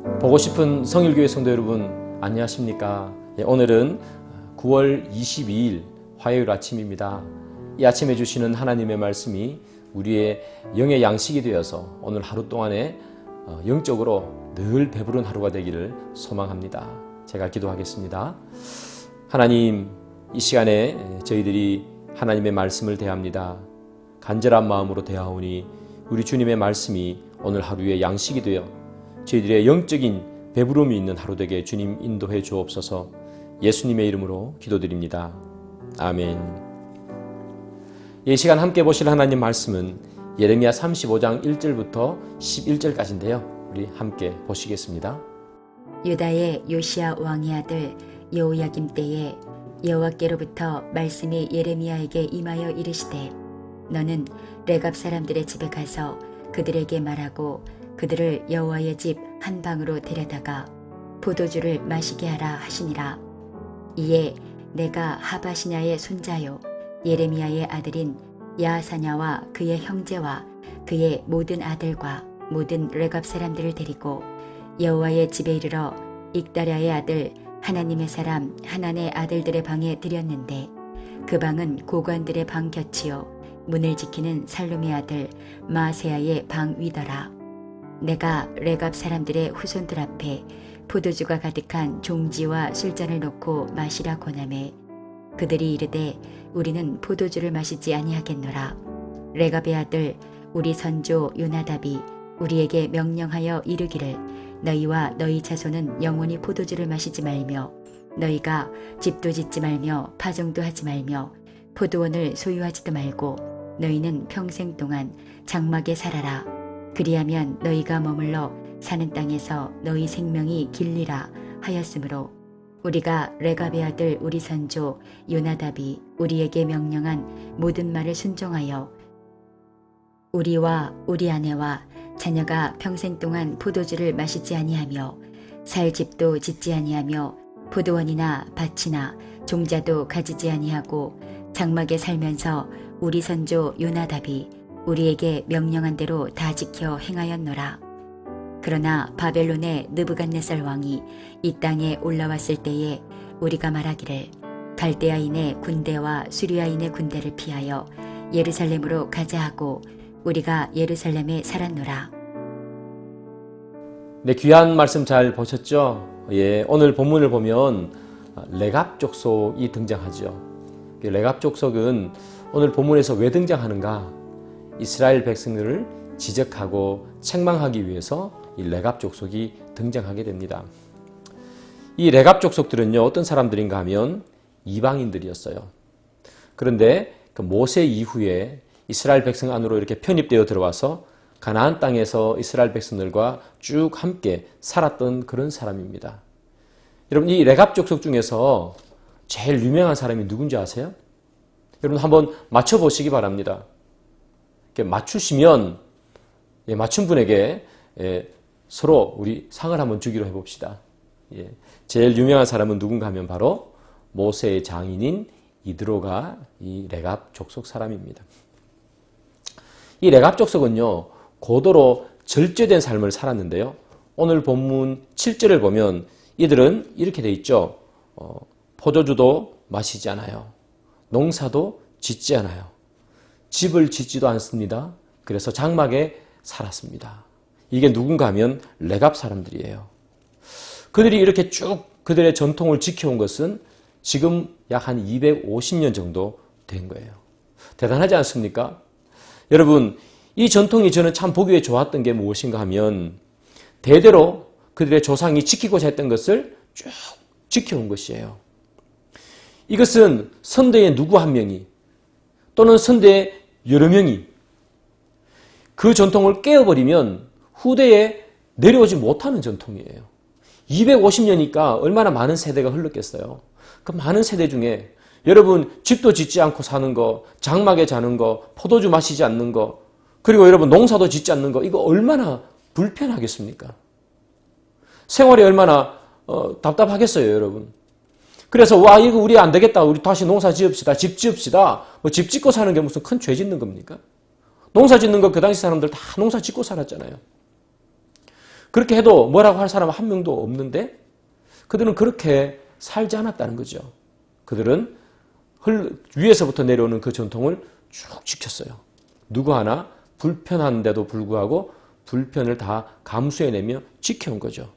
보고 싶은 성일교회 성도 여러분, 안녕하십니까? 오늘은 9월 22일 화요일 아침입니다. 이 아침에 주시는 하나님의 말씀이 우리의 영의 양식이 되어서 오늘 하루 동안에 영적으로 늘 배부른 하루가 되기를 소망합니다. 제가 기도하겠습니다. 하나님, 이 시간에 저희들이 하나님의 말씀을 대합니다. 간절한 마음으로 대하오니 우리 주님의 말씀이 오늘 하루의 양식이 되어 저희들의 영적인 배부름이 있는 하루 되게 주님 인도해 주옵소서. 예수님의 이름으로 기도드립니다. 아멘. 이 시간 함께 보실 하나님 말씀은 예레미야 35장 1절부터 11절까지인데요. 우리 함께 보시겠습니다. 유다의 요시야 왕의 아들 여호야김 때에 여호와께로부터 말씀이 예레미야에게 임하여 이르시되, 너는 레갑 사람들의 집에 가서 그들에게 말하고 그들을 여호와의 집 한 방으로 데려다가 포도주를 마시게 하라 하시니라. 이에 내가 하바시냐의 손자요 예레미야의 아들인 야사냐와 그의 형제와 그의 모든 아들과 모든 레갑 사람들을 데리고 여호와의 집에 이르러 익다랴의 아들 하나님의 사람 하난의 아들들의 방에 들였는데, 그 방은 고관들의 방 곁이요 문을 지키는 살룸의 아들 마세야의 방 위더라. 내가 레갑 사람들의 후손들 앞에 포도주가 가득한 종지와 술잔을 놓고 마시라 권하매, 그들이 이르되 우리는 포도주를 마시지 아니하겠노라. 레갑의 아들 우리 선조 요나답이 우리에게 명령하여 이르기를, 너희와 너희 자손은 영원히 포도주를 마시지 말며 너희가 집도 짓지 말며 파종도 하지 말며 포도원을 소유하지도 말고 너희는 평생 동안 장막에 살아라. 그리하면 너희가 머물러 사는 땅에서 너희 생명이 길리라 하였으므로, 우리가 레갑의 아들 우리 선조 요나답이 우리에게 명령한 모든 말을 순종하여 우리와 우리 아내와 자녀가 평생 동안 포도주를 마시지 아니하며 살 집도 짓지 아니하며 포도원이나 밭이나 종자도 가지지 아니하고 장막에 살면서 우리 선조 요나답이 우리에게 명령한 대로 다 지켜 행하였노라. 그러나 바벨론의 느부갓네살 왕이 이 땅에 올라왔을 때에 우리가 말하기를, 갈대아인의 군대와 수리아인의 군대를 피하여 예루살렘으로 가자 하고 우리가 예루살렘에 살았노라. 네, 귀한 말씀 잘 보셨죠? 예, 오늘 본문을 보면 레갑 족속이 등장하죠. 레갑 족속은 오늘 본문에서 왜 등장하는가? 이스라엘 백성들을 지적하고 책망하기 위해서 이 레갑 족속이 등장하게 됩니다. 이 레갑 족속들은요, 어떤 사람들인가 하면 이방인들이었어요. 그런데 그 모세 이후에 이스라엘 백성 안으로 이렇게 편입되어 들어와서 가나안 땅에서 이스라엘 백성들과 쭉 함께 살았던 그런 사람입니다. 여러분, 이 레갑 족속 중에서 제일 유명한 사람이 누군지 아세요? 여러분 한번 맞춰보시기 바랍니다. 맞추시면 맞춘 분에게 서로 우리 상을 한번 주기로 해봅시다. 제일 유명한 사람은 누군가 하면 바로 모세의 장인인 이드로가 이 레갑 족속 사람입니다. 이 레갑 족속은요, 고도로 절제된 삶을 살았는데요, 오늘 본문 7절을 보면 이들은 이렇게 돼 있죠. 포도주도 마시지 않아요. 농사도 짓지 않아요. 집을 짓지도 않습니다. 그래서 장막에 살았습니다. 이게 누군가 하면 레갑 사람들이에요. 그들이 이렇게 쭉 그들의 전통을 지켜온 것은 지금 약 한 250년 정도 된 거예요. 대단하지 않습니까? 여러분, 이 전통이 저는 참 보기에 좋았던 게 무엇인가 하면 대대로 그들의 조상이 지키고자 했던 것을 쭉 지켜온 것이에요. 이것은 선대의 누구 한 명이 또는 선대의 여러 명이 그 전통을 깨어버리면 후대에 내려오지 못하는 전통이에요. 250년이니까 얼마나 많은 세대가 흘렀겠어요. 그 많은 세대 중에 여러분 집도 짓지 않고 사는 거, 장막에 자는 거, 포도주 마시지 않는 거, 그리고 여러분 농사도 짓지 않는 거, 이거 얼마나 불편하겠습니까? 생활이 얼마나 답답하겠어요, 여러분. 그래서 이거 우리 안 되겠다. 우리 다시 농사 지읍시다. 집 지읍시다. 집 짓고 사는 게 무슨 큰 죄 짓는 겁니까? 농사 짓는 거 그 당시 사람들 다 농사 짓고 살았잖아요. 그렇게 해도 뭐라고 할 사람 한 명도 없는데 그들은 그렇게 살지 않았다는 거죠. 그들은 위에서부터 내려오는 그 전통을 쭉 지켰어요. 누구 하나 불편한데도 불구하고 불편을 다 감수해내며 지켜온 거죠.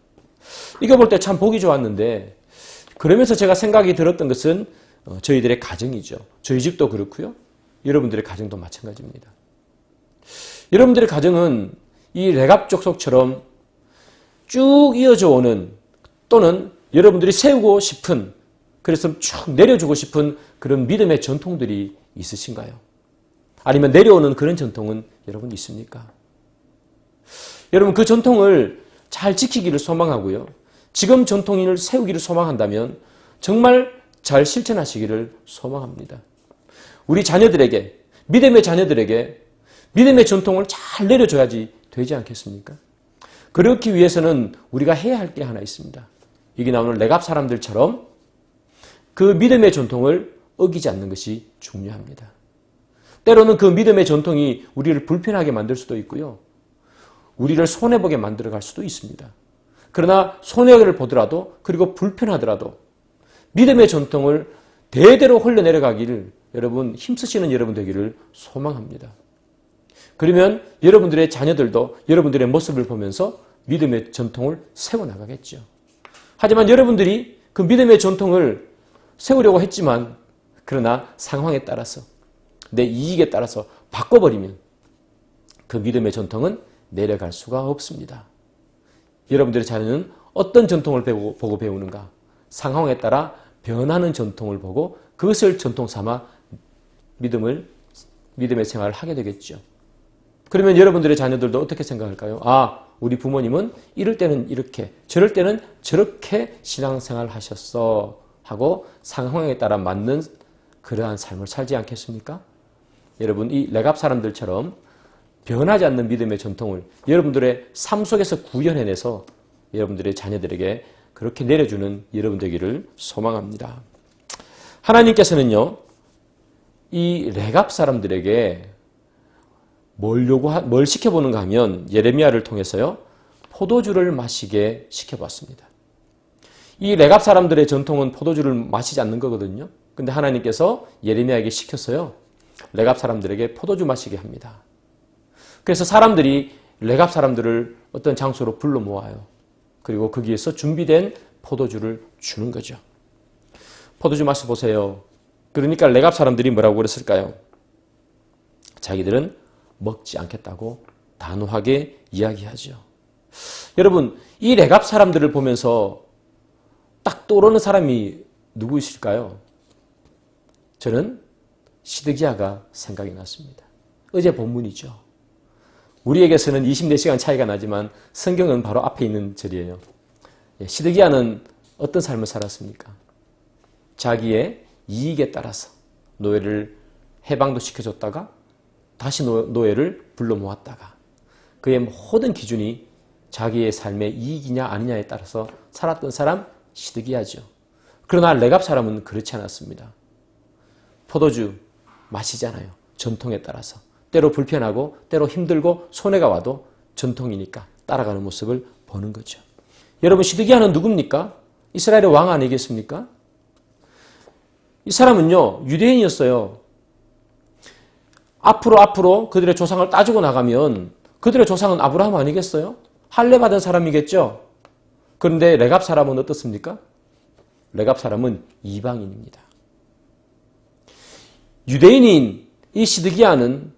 이거 볼 때 참 보기 좋았는데 그러면서 제가 생각이 들었던 것은 저희들의 가정이죠. 저희 집도 그렇고요. 여러분들의 가정도 마찬가지입니다. 여러분들의 가정은 이 레갑 족속처럼 쭉 이어져 오는 또는 여러분들이 세우고 싶은 그래서 쭉 내려주고 싶은 그런 믿음의 전통들이 있으신가요? 아니면 내려오는 그런 전통은 여러분 있습니까? 여러분 그 전통을 잘 지키기를 소망하고요. 지금 전통을 세우기를 소망한다면 정말 잘 실천하시기를 소망합니다. 우리 자녀들에게 믿음의 자녀들에게 믿음의 전통을 잘 내려줘야지 되지 않겠습니까? 그렇기 위해서는 우리가 해야 할 게 하나 있습니다. 여기 나오는 레갑 사람들처럼 그 믿음의 전통을 어기지 않는 것이 중요합니다. 때로는 그 믿음의 전통이 우리를 불편하게 만들 수도 있고요. 우리를 손해보게 만들어갈 수도 있습니다. 그러나 손해를 보더라도 그리고 불편하더라도 믿음의 전통을 대대로 흘러내려가기를 여러분 힘쓰시는 여러분 되기를 소망합니다. 그러면 여러분들의 자녀들도 여러분들의 모습을 보면서 믿음의 전통을 세워나가겠죠. 하지만 여러분들이 그 믿음의 전통을 세우려고 했지만 그러나 상황에 따라서 내 이익에 따라서 바꿔버리면 그 믿음의 전통은 내려갈 수가 없습니다. 여러분들의 자녀는 어떤 전통을 보고 배우는가? 상황에 따라 변하는 전통을 보고 그것을 전통 삼아 믿음의 생활을 하게 되겠죠. 그러면 여러분들의 자녀들도 어떻게 생각할까요? 아, 우리 부모님은 이럴 때는 이렇게, 저럴 때는 저렇게 신앙생활을 하셨어 하고 상황에 따라 맞는 그러한 삶을 살지 않겠습니까? 여러분, 이 레갑 사람들처럼 변하지 않는 믿음의 전통을 여러분들의 삶 속에서 구현해내서 여러분들의 자녀들에게 그렇게 내려주는 여러분 되기를 소망합니다. 하나님께서는요, 이 레갑 사람들에게 뭘 시켜보는가 하면 예레미야를 통해서요, 포도주를 마시게 시켜봤습니다. 이 레갑 사람들의 전통은 포도주를 마시지 않는 거거든요. 근데 하나님께서 예레미야에게 시켰어요. 레갑 사람들에게 포도주 마시게 합니다. 그래서 사람들이 레갑 사람들을 어떤 장소로 불러 모아요. 그리고 거기에서 준비된 포도주를 주는 거죠. 포도주 마셔보세요. 그러니까 레갑 사람들이 뭐라고 그랬을까요? 자기들은 먹지 않겠다고 단호하게 이야기하죠. 여러분, 이 레갑 사람들을 보면서 딱 떠오르는 사람이 누구이실까요? 저는 시드기야가 생각이 났습니다. 어제 본문이죠. 우리에게서는 24시간 차이가 나지만 성경은 바로 앞에 있는 절이에요. 시드기야는 어떤 삶을 살았습니까? 자기의 이익에 따라서 노예를 해방도 시켜줬다가 다시 노예를 불러 모았다가 그의 모든 기준이 자기의 삶의 이익이냐 아니냐에 따라서 살았던 사람 시드기야죠. 그러나 레갑 사람은 그렇지 않았습니다. 포도주 마시잖아요. 전통에 따라서. 때로 불편하고 때로 힘들고 손해가 와도 전통이니까 따라가는 모습을 보는 거죠. 여러분, 시드기야는 누굽니까? 이스라엘의 왕 아니겠습니까? 이 사람은요, 유대인이었어요. 앞으로 그들의 조상을 따지고 나가면 그들의 조상은 아브라함 아니겠어요? 할례 받은 사람이겠죠? 그런데 레갑 사람은 어떻습니까? 레갑 사람은 이방인입니다. 유대인인 이 시드기야는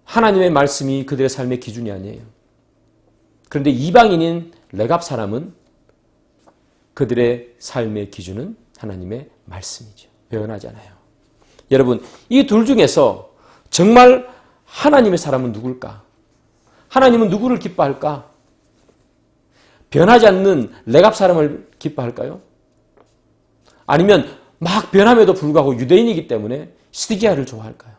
하나님의 말씀이 그들의 삶의 기준이 아니에요. 그런데 이방인인 레갑 사람은 그들의 삶의 기준은 하나님의 말씀이죠. 변하잖아요. 여러분, 이 둘 중에서 정말 하나님의 사람은 누굴까? 하나님은 누구를 기뻐할까? 변하지 않는 레갑 사람을 기뻐할까요? 아니면 막 변함에도 불구하고 유대인이기 때문에 시드기야를 좋아할까요?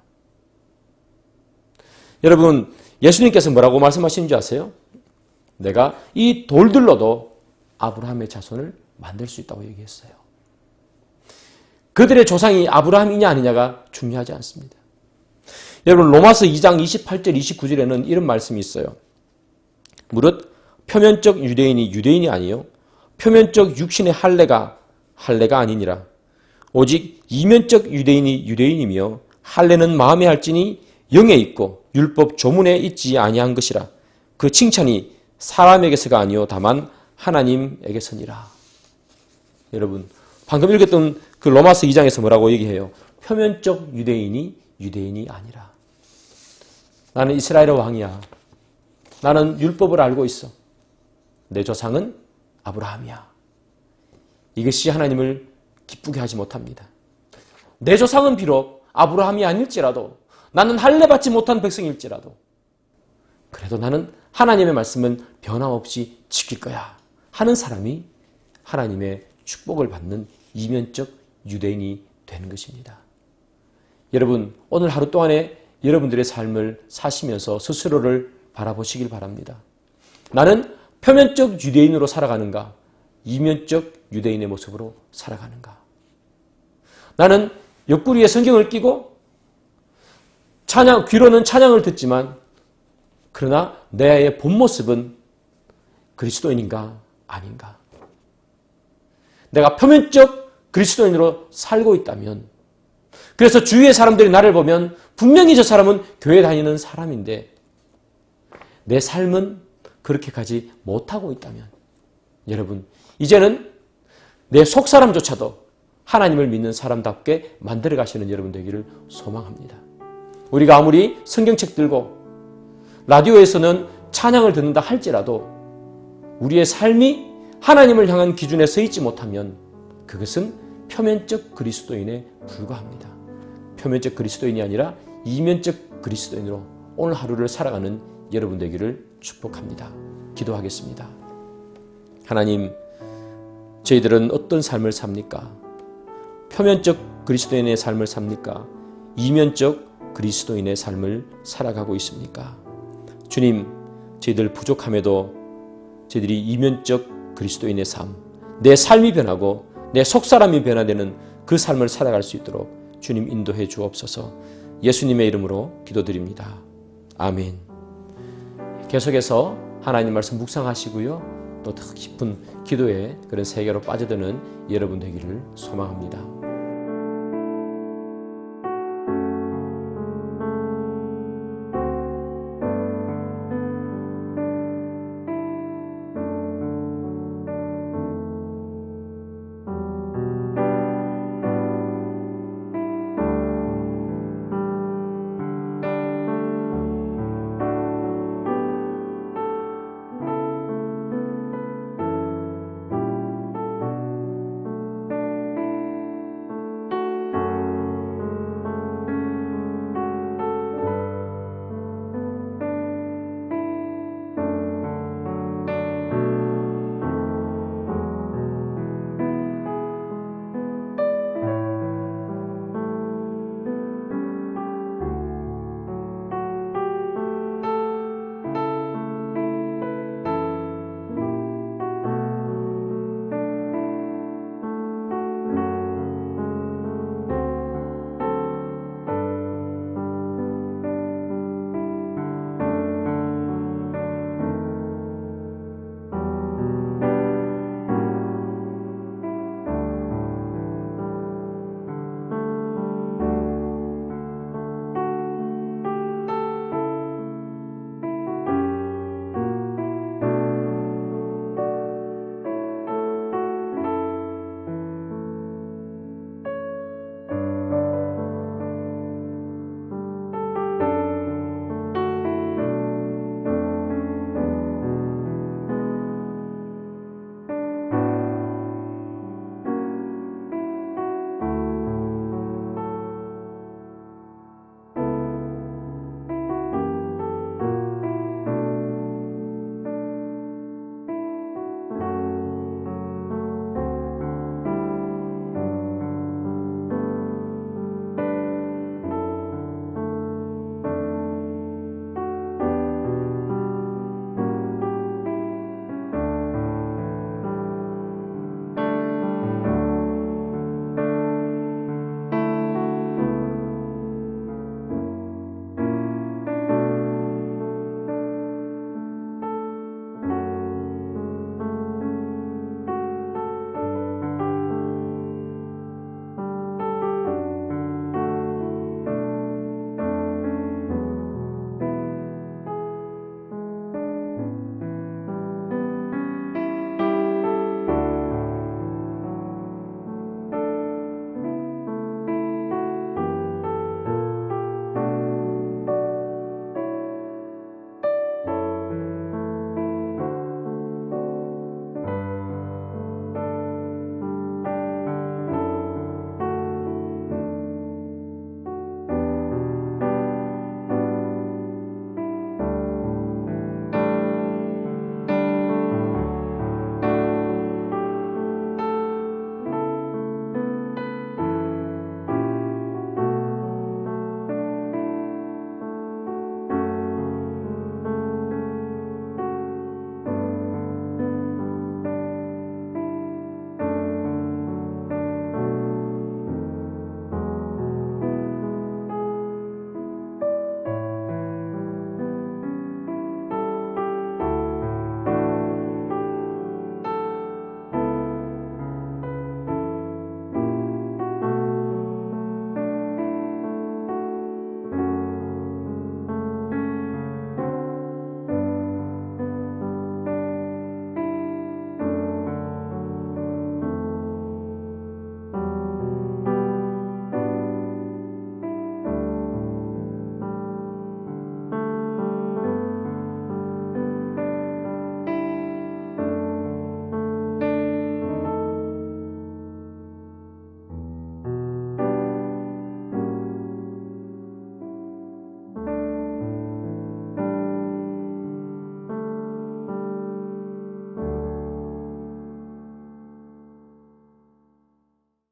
여러분, 예수님께서 뭐라고 말씀하시는 줄 아세요? 내가 이 돌들로도 아브라함의 자손을 만들 수 있다고 얘기했어요. 그들의 조상이 아브라함이냐 아니냐가 중요하지 않습니다. 여러분, 로마서 2장 28절 29절에는 이런 말씀이 있어요. 무릇 표면적 유대인이 유대인이 아니요 표면적 육신의 할례가 아니니라. 오직 이면적 유대인이 유대인이며 할례는 마음에 할지니 영에 있고 율법 조문에 있지 아니한 것이라. 그 칭찬이 사람에게서가 아니요 다만 하나님에게서니라. 여러분 방금 읽었던 그 로마서 2장에서 뭐라고 얘기해요? 표면적 유대인이 유대인이 아니라. 나는 이스라엘의 왕이야. 나는 율법을 알고 있어. 내 조상은 아브라함이야. 이것이 하나님을 기쁘게 하지 못합니다. 내 조상은 비록 아브라함이 아닐지라도 나는 할례 받지 못한 백성일지라도 그래도 나는 하나님의 말씀은 변함없이 지킬 거야 하는 사람이 하나님의 축복을 받는 이면적 유대인이 되는 것입니다. 여러분 오늘 하루 동안에 여러분들의 삶을 사시면서 스스로를 바라보시길 바랍니다. 나는 표면적 유대인으로 살아가는가? 이면적 유대인의 모습으로 살아가는가? 나는 옆구리에 성경을 끼고 귀로는 찬양을 듣지만 그러나 내 본 모습은 그리스도인인가 아닌가? 내가 표면적 그리스도인으로 살고 있다면 그래서 주위의 사람들이 나를 보면 분명히 저 사람은 교회 다니는 사람인데 내 삶은 그렇게 가지 못하고 있다면 여러분 이제는 내 속사람조차도 하나님을 믿는 사람답게 만들어 가시는 여러분 되기를 소망합니다. 우리가 아무리 성경책 들고 라디오에서는 찬양을 듣는다 할지라도 우리의 삶이 하나님을 향한 기준에 서 있지 못하면 그것은 표면적 그리스도인에 불과합니다. 표면적 그리스도인이 아니라 이면적 그리스도인으로 오늘 하루를 살아가는 여러분 되기를 축복합니다. 기도하겠습니다. 하나님, 저희들은 어떤 삶을 삽니까? 표면적 그리스도인의 삶을 삽니까? 이면적 그리스도인의 삶을 살아가고 있습니까? 주님, 저희들 부족함에도 저희들이 이면적 그리스도인의 삶, 내 삶이 변하고 내 속사람이 변화되는 그 삶을 살아갈 수 있도록 주님 인도해 주옵소서. 예수님의 이름으로 기도드립니다. 아멘. 계속해서 하나님 말씀 묵상하시고요. 또 더 깊은 기도의 그런 세계로 빠져드는 여러분 되기를 소망합니다.